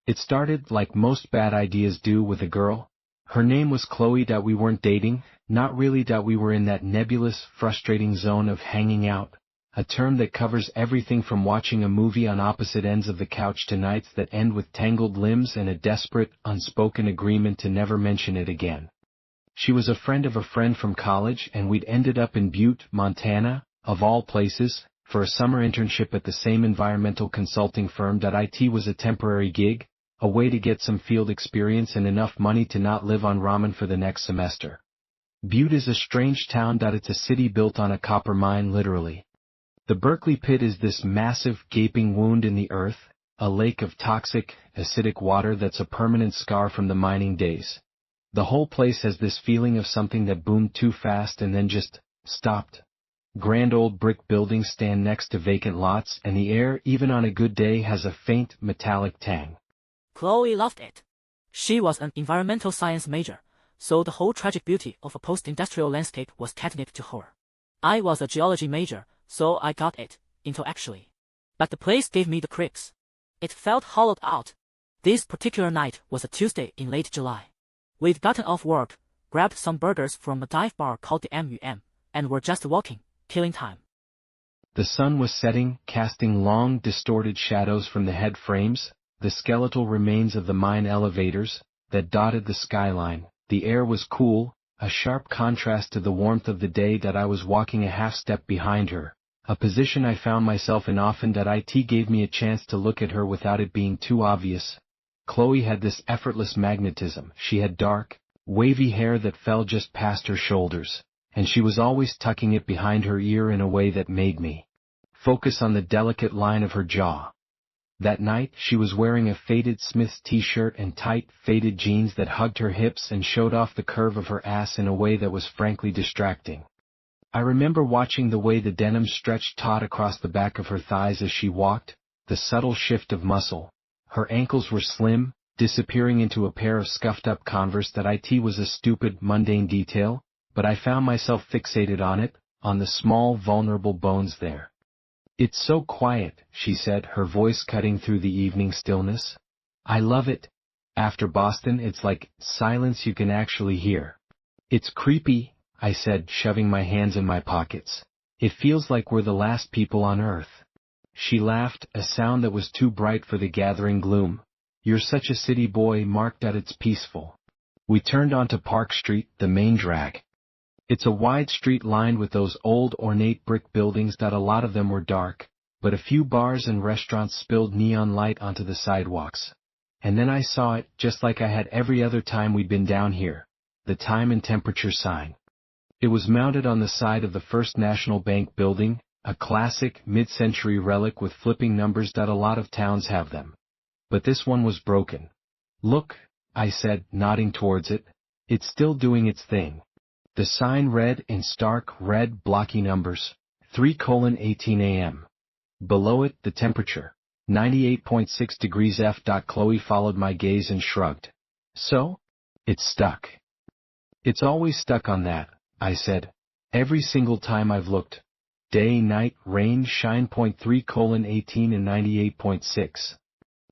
It started like most bad ideas do with a girl. Her name was Chloe. That we weren't dating, not really. That we were in that nebulous, frustrating zone of hanging out, a term that covers everything from watching a movie on opposite ends of the couch to nights that end with tangled limbs and a desperate, unspoken agreement to never mention it again. She was a friend of a friend from college, and we'd ended up in Butte, Montana, of all places, for a summer internship at the same environmental consulting firm. IT was a temporary gig, a way to get some field experience and enough money to not live on ramen for the next semester. Butte is a strange town. It's a city built on a copper mine, literally. The Berkeley Pit is this massive, gaping wound in the earth, a lake of toxic, acidic water that's a permanent scar from the mining days. The whole place has this feeling of something that boomed too fast and then just stopped. Grand old brick buildings stand next to vacant lots, and the air, even on a good day, has a faint, metallic tang. Chloe loved it. She was an environmental science major, so the whole tragic beauty of a post-industrial landscape was catnip to her. I was a geology major, so I got it, intellectually. But the place gave me the creeps. It felt hollowed out. This particular night was a Tuesday in late July. We'd gotten off work, grabbed some burgers from a dive bar called the MUM, and were just walking, killing time. The sun was setting, casting long, distorted shadows from the head frames, the skeletal remains of the mine elevators, that dotted the skyline. The air was cool, a sharp contrast to the warmth of the day. I was walking a half step behind her, a position I found myself in often. It gave me a chance to look at her without it being too obvious. Chloe had this effortless magnetism. She had dark, wavy hair that fell just past her shoulders, and she was always tucking it behind her ear in a way that made me focus on the delicate line of her jaw. That night, she was wearing a faded Smith's t-shirt and tight, faded jeans that hugged her hips and showed off the curve of her ass in a way that was frankly distracting. I remember watching the way the denim stretched taut across the back of her thighs as she walked, the subtle shift of muscle. Her ankles were slim, disappearing into a pair of scuffed-up Converse. It was a stupid, mundane detail, but I found myself fixated on it, on the small, vulnerable bones there. "It's so quiet," she said, her voice cutting through the evening stillness. "I love it. After Boston, it's like silence you can actually hear." "It's creepy," I said, shoving my hands in my pockets. "It feels like we're the last people on Earth." She laughed, a sound that was too bright for the gathering gloom. "You're such a city boy, Mark. It's peaceful." We turned onto Park Street, the main drag. It's a wide street lined with those old ornate brick buildings. A lot of them were dark, but a few bars and restaurants spilled neon light onto the sidewalks. And then I saw it, just like I had every other time we'd been down here, the time and temperature sign. It was mounted on the side of the First National Bank building, a classic, mid-century relic with flipping numbers. A lot of towns have them. But this one was broken. "Look," I said, nodding towards it. "It's still doing its thing." The sign read in stark, red, blocky numbers, 3:18 a.m. Below it, the temperature, 98.6 degrees F. Chloe followed my gaze and shrugged. "So? It's stuck." "It's always stuck on that," I said. "Every single time I've looked. Day, night, rain, shine. 3:18 and 98.6.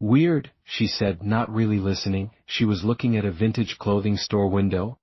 "Weird," she said, not really listening. She was looking at a vintage clothing store window.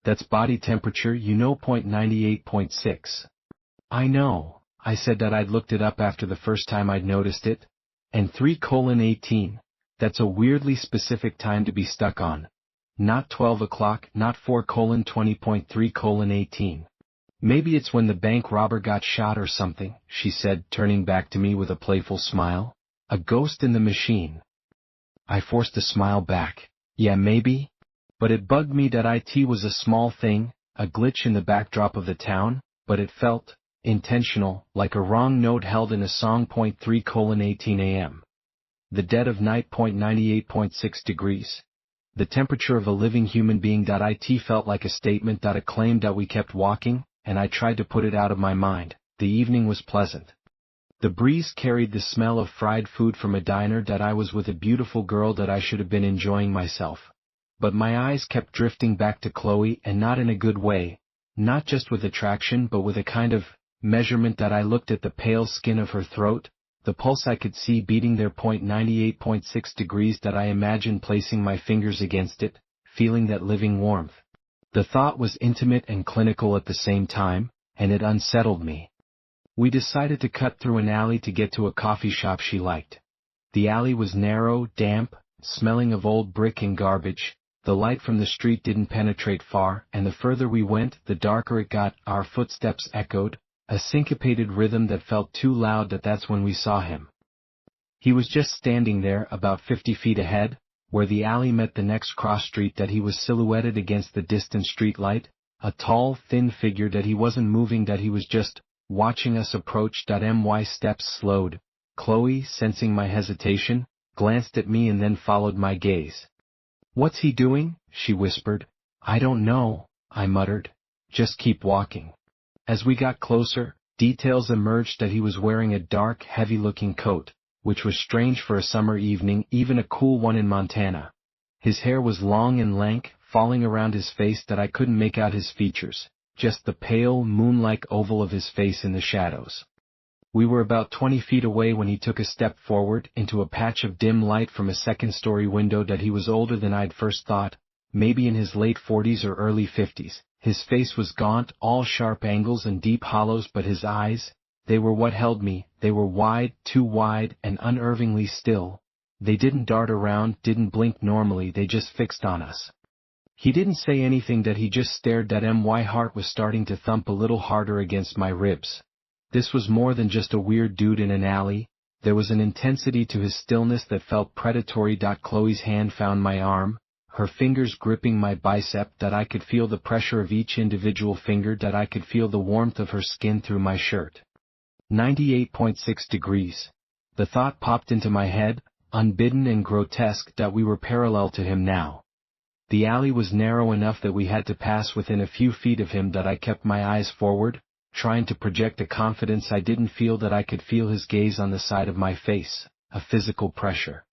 "That's body temperature, 98.6. "I know," I said. I'd looked it up after the first time I'd noticed it. "And 3:18, that's a weirdly specific time to be stuck on. Not 12 o'clock, not 4:20.3:18. Maybe it's when the bank robber got shot or something," she said, turning back to me with a playful smile. "A ghost in the machine." I forced a smile back. "Yeah, maybe. But it bugged me. It was a small thing, a glitch in the backdrop of the town, but it felt intentional, like a wrong note held in a song. 3:18 a.m. The dead of night. 98.6 degrees. The temperature of a living human being. It felt like a statement. A claim. We kept walking, and I tried to put it out of my mind. The evening was pleasant. The breeze carried the smell of fried food from a diner. I was with a beautiful girl. I should have been enjoying myself. But my eyes kept drifting back to Chloe, and not in a good way, not just with attraction but with a kind of measurement. I looked at the pale skin of her throat, the pulse I could see beating their 98.6 degrees that I imagined placing my fingers against it, feeling that living warmth. The thought was intimate and clinical at the same time, and it unsettled me. We decided to cut through an alley to get to a coffee shop she liked. The alley was narrow, damp, smelling of old brick and garbage. The light from the street didn't penetrate far, and the further we went, the darker it got. Our footsteps echoed, a syncopated rhythm that felt too loud. That's when we saw him. He was just standing there, about 50 feet ahead, where the alley met the next cross street. That he was silhouetted against the distant street light, a tall, thin figure. That he wasn't moving, that he was just watching us approach. My steps slowed. Chloe, sensing my hesitation, glanced at me and then followed my gaze. "What's he doing?" she whispered. "I don't know," I muttered. "Just keep walking." As we got closer, details emerged that he was wearing a dark, heavy-looking coat, which was strange for a summer evening, even a cool one in Montana. His hair was long and lank, falling around his face. That I couldn't make out his features, just the pale, moon-like oval of his face in the shadows. We were about 20 feet away when he took a step forward into a patch of dim light from a second-story window. That he was older than I'd first thought, maybe in his late 40s or early 50s. His face was gaunt, all sharp angles and deep hollows, but his eyes, they were what held me. They were wide, too wide, and unnervingly still. They didn't dart around, didn't blink normally, they just fixed on us. He didn't say anything. That he just stared. My heart was starting to thump a little harder against my ribs. This was more than just a weird dude in an alley. There was an intensity to his stillness that felt predatory. Chloe's hand found my arm, her fingers gripping my bicep. That I could feel the pressure of each individual finger. That I could feel the warmth of her skin through my shirt. 98.6 degrees. The thought popped into my head, unbidden and grotesque, that we were parallel to him now. The alley was narrow enough that we had to pass within a few feet of him. That I kept my eyes forward, trying to project a confidence I didn't feel. That I could feel his gaze on the side of my face, a physical pressure.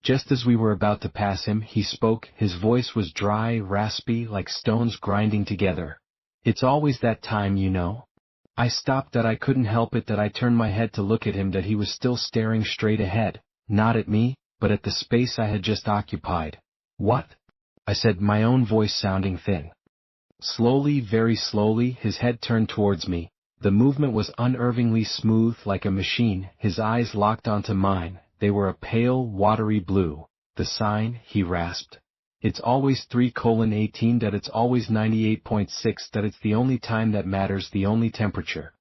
Just as we were about to pass him, he spoke. His voice was dry, raspy, like stones grinding together. "It's always that time, you know." I stopped. That I couldn't help it. That I turned my head to look at him. That he was still staring straight ahead, not at me, but at the space I had just occupied. "What?" I said, my own voice sounding thin. Slowly, very slowly, his head turned towards me. The movement was unnervingly smooth, like a machine. His eyes locked onto mine. They were a pale, watery blue. "The sign," he rasped. "It's always 3:18. That it's always 98.6. That it's the only time that matters, the only temperature."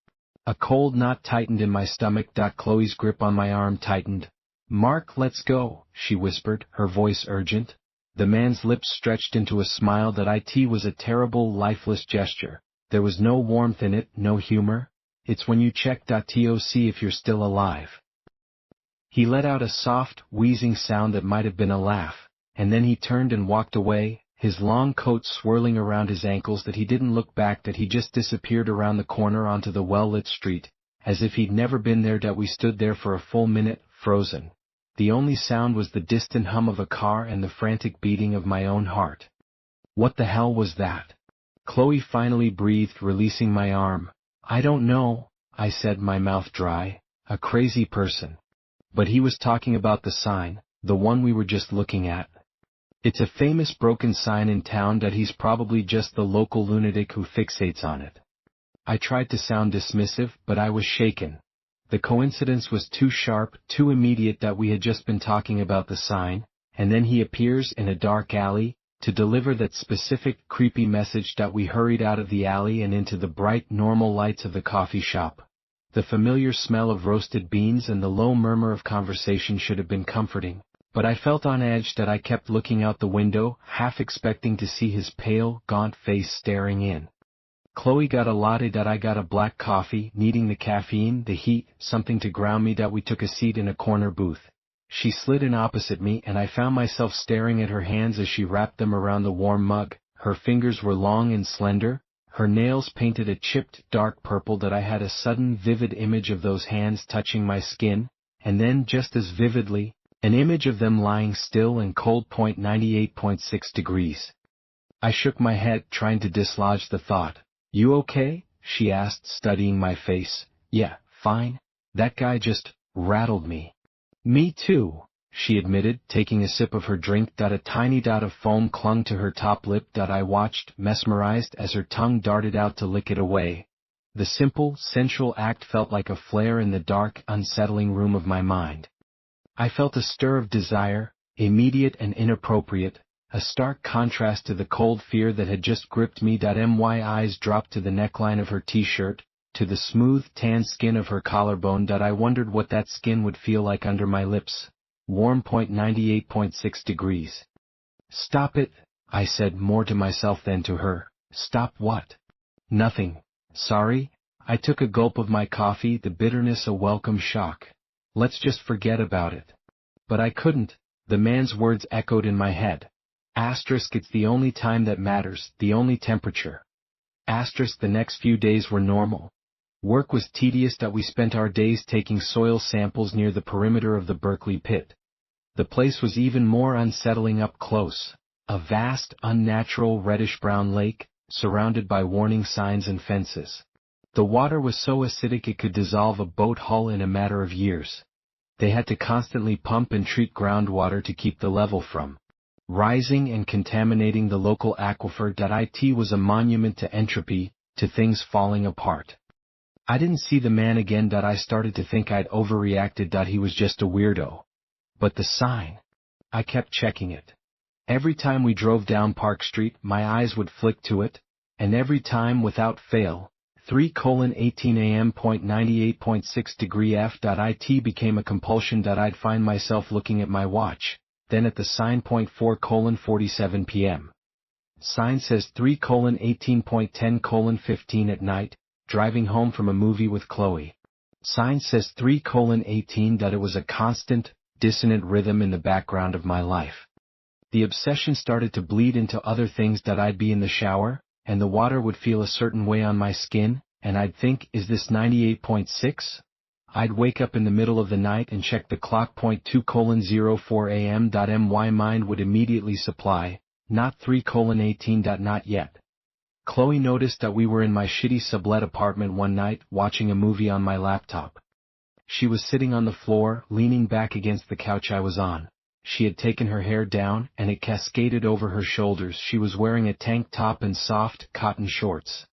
A cold knot tightened in my stomach. Chloe's grip on my arm tightened. "Mark, let's go," she whispered, her voice urgent. The man's lips stretched into a smile. It was a terrible, lifeless gesture. There was no warmth in it, no humor. "It's when you check to see if you're still alive." He let out a soft, wheezing sound that might have been a laugh, and then he turned and walked away, his long coat swirling around his ankles. That he didn't look back. That he just disappeared around the corner onto the well-lit street, as if he'd never been there. That we stood there for a full minute, frozen. The only sound was the distant hum of a car and the frantic beating of my own heart. "What the hell was that?" Chloe finally breathed, releasing my arm. "I don't know," I said, my mouth dry. "A crazy person." But he was talking about the sign, the one we were just looking at. "It's a famous broken sign in town. That he's probably just the local lunatic who fixates on it." I tried to sound dismissive, but I was shaken. The coincidence was too sharp, too immediate. That we had just been talking about the sign, and then he appears in a dark alley, to deliver that specific, creepy message. That we hurried out of the alley and into the bright, normal lights of the coffee shop. The familiar smell of roasted beans and the low murmur of conversation should have been comforting, but I felt on edge. That I kept looking out the window, half expecting to see his pale, gaunt face staring in. Chloe got a latte. That I got a black coffee, needing the caffeine, the heat, something to ground me. That we took a seat in a corner booth. She slid in opposite me, and I found myself staring at her hands as she wrapped them around the warm mug. Her fingers were long and slender, her nails painted a chipped, dark purple. That I had a sudden, vivid image of those hands touching my skin, and then, just as vividly, an image of them lying still and cold. 98.6 degrees. I shook my head, trying to dislodge the thought. "You okay?" she asked, studying my face. "Yeah, fine. That guy just rattled me. Me too, she admitted, taking a sip of her drink. A tiny dot of foam clung to her top lip. I watched, mesmerized, as her tongue darted out to lick it away. The simple, sensual act felt like a flare in the dark, unsettling room of my mind. I felt a stir of desire, immediate and inappropriate, a stark contrast to the cold fear that had just gripped me. My eyes dropped to the neckline of her t-shirt, to the smooth, tan skin of her collarbone. I wondered what that skin would feel like under my lips. Warm. 98.6 degrees. Stop it, I said, more to myself than to her. Stop what? Nothing. Sorry. I took a gulp of my coffee, the bitterness a welcome shock. Let's just forget about it. But I couldn't. The man's words echoed in my head. Asterisk, it's the only time that matters, the only temperature. Asterisk, the next few days were normal. Work was tedious. We spent our days taking soil samples near the perimeter of the Berkeley pit. The place was even more unsettling up close. A vast, unnatural reddish-brown lake, surrounded by warning signs and fences. The water was so acidic it could dissolve a boat hull in a matter of years. They had to constantly pump and treat groundwater to keep the level from rising and contaminating the local aquifer. It was a monument to entropy, to things falling apart. I didn't see the man again. I started to think I'd overreacted. He was just a weirdo. But the sign. I kept checking it. Every time we drove down Park Street, my eyes would flick to it, and every time, without fail, 3:18 a.m. 98.6 degree F. It became a compulsion. I'd find myself looking at my watch, then at the sign. 4:47 p.m. Sign says 3:18.10:15 at night, driving home from a movie with Chloe. Sign says 3:18. It was a constant, dissonant rhythm in the background of my life. The obsession started to bleed into other things. I'd be in the shower, and the water would feel a certain way on my skin, and I'd think, is this 98.6? I'd wake up in the middle of the night and check the clock. 2:04 a.m. My mind would immediately supply, not 3:18. Not yet. Chloe noticed that we were in my shitty sublet apartment one night, watching a movie on my laptop. She was sitting on the floor, leaning back against the couch I was on. She had taken her hair down, and it cascaded over her shoulders. She was wearing a tank top and soft, cotton shorts.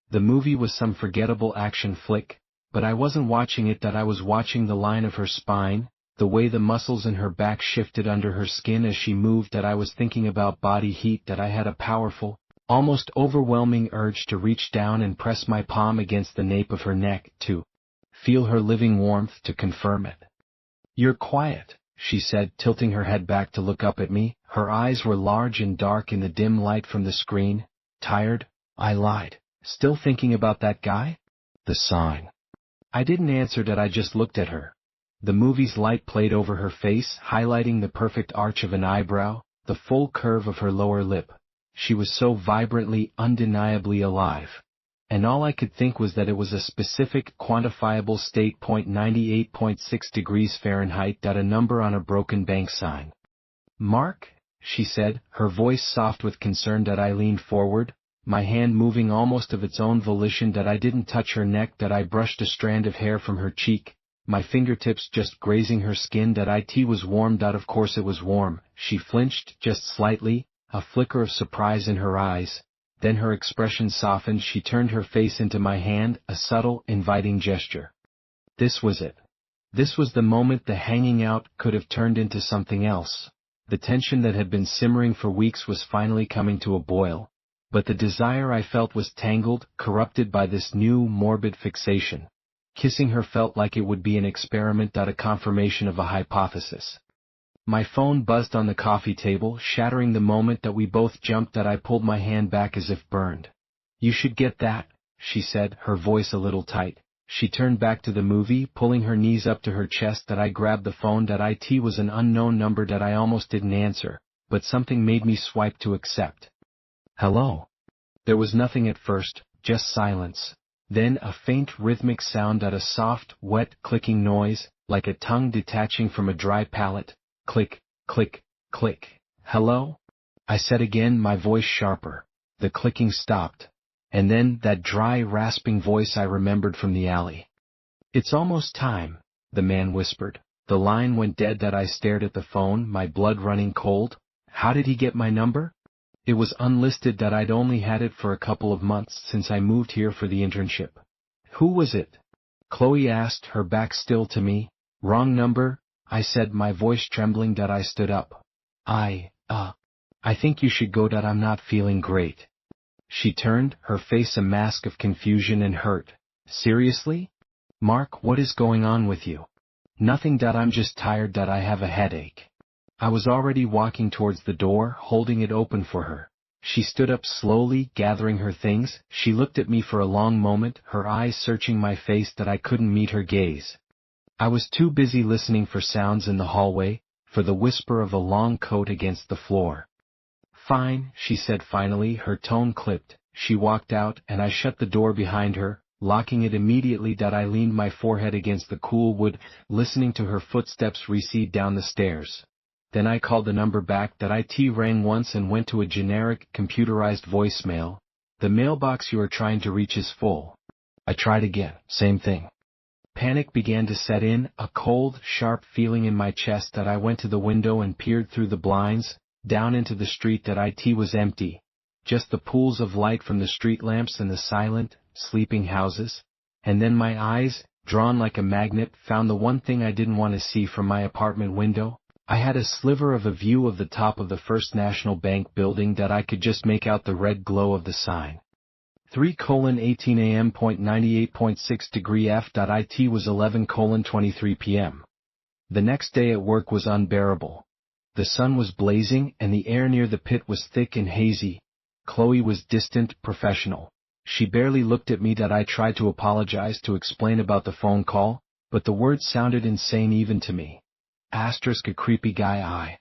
The movie was some forgettable action flick, but I wasn't watching it. I was watching the line of her spine, the way the muscles in her back shifted under her skin as she moved. I was thinking about body heat. I had a powerful, almost overwhelming urge to reach down and press my palm against the nape of her neck, to feel her living warmth, to confirm it. You're quiet, she said, tilting her head back to look up at me. Her eyes were large and dark in the dim light from the screen. Tired? I lied. Still thinking about that guy? The sign. I didn't answer. I just looked at her. The movie's light played over her face, highlighting the perfect arch of an eyebrow, the full curve of her lower lip. She was so vibrantly, undeniably alive. And all I could think was that it was a specific, quantifiable state. 98.6 degrees Fahrenheit. A number on a broken bank sign. Mark? She said, her voice soft with concern. I leaned forward, my hand moving almost of its own volition. I didn't touch her neck. I brushed a strand of hair from her cheek, my fingertips just grazing her skin. It was warm. Of course it was warm. She flinched, just slightly, a flicker of surprise in her eyes. Then her expression softened. She turned her face into my hand, a subtle, inviting gesture. This was it. This was the moment the hanging out could have turned into something else. The tension that had been simmering for weeks was finally coming to a boil. But the desire I felt was tangled, corrupted by this new, morbid fixation. Kissing her felt like it would be an experiment. A confirmation of a hypothesis. My phone buzzed on the coffee table, shattering the moment that we both jumped. I pulled my hand back as if burned. You should get that, she said, her voice a little tight. She turned back to the movie, pulling her knees up to her chest. I grabbed the phone. It was an unknown number. I almost didn't answer, but something made me swipe to accept. Hello. There was nothing at first, just silence. Then a faint rhythmic sound. A soft, wet, clicking noise, like a tongue detaching from a dry palate. Click, click, click. Hello? I said again, my voice sharper. The clicking stopped. And then, that dry, rasping voice I remembered from the alley. It's almost time. the man whispered. The line went dead that I stared at the phone, my blood running cold. How did he get my number? It was unlisted that I'd only had it for a couple of months since I moved here for the internship. Who was it? Chloe asked, her back still to me. Wrong number, I said, my voice trembling that I stood up. I think you should go, that I'm not feeling great. She turned, her face a mask of confusion and hurt. Seriously? Mark, what is going on with you? Nothing, that I'm just tired, that I have a headache. I was already walking towards the door, holding it open for her. She stood up slowly, gathering her things. She looked at me for a long moment, her eyes searching my face that I couldn't meet her gaze. I was too busy listening for sounds in the hallway, for the whisper of a long coat against the floor. Fine, she said finally, her tone clipped. She walked out, and I shut the door behind her, locking it immediately. That I leaned my forehead against the cool wood, listening to her footsteps recede down the stairs. Then I called the number back. That IT rang once and went to a generic, computerized voicemail. The mailbox you are trying to reach is full. I tried again, same thing. Panic began to set in, a cold, sharp feeling in my chest. That I went to the window and peered through the blinds, down into the street. That IT was empty. Just the pools of light from the street lamps and the silent, sleeping houses. And then my eyes, drawn like a magnet, found the one thing I didn't want to see from my apartment window. I had a sliver of a view of the top of the First National Bank building. That I could just make out the red glow of the sign. 3:18 a.m. 98.6 degree F. It was 11:23 p.m. The next day at work was unbearable. The sun was blazing, and the air near the pit was thick and hazy. Chloe was distant, professional. She barely looked at me. That I tried to apologize, to explain about the phone call, but the words sounded insane even to me. Asterisk, a creepy guy.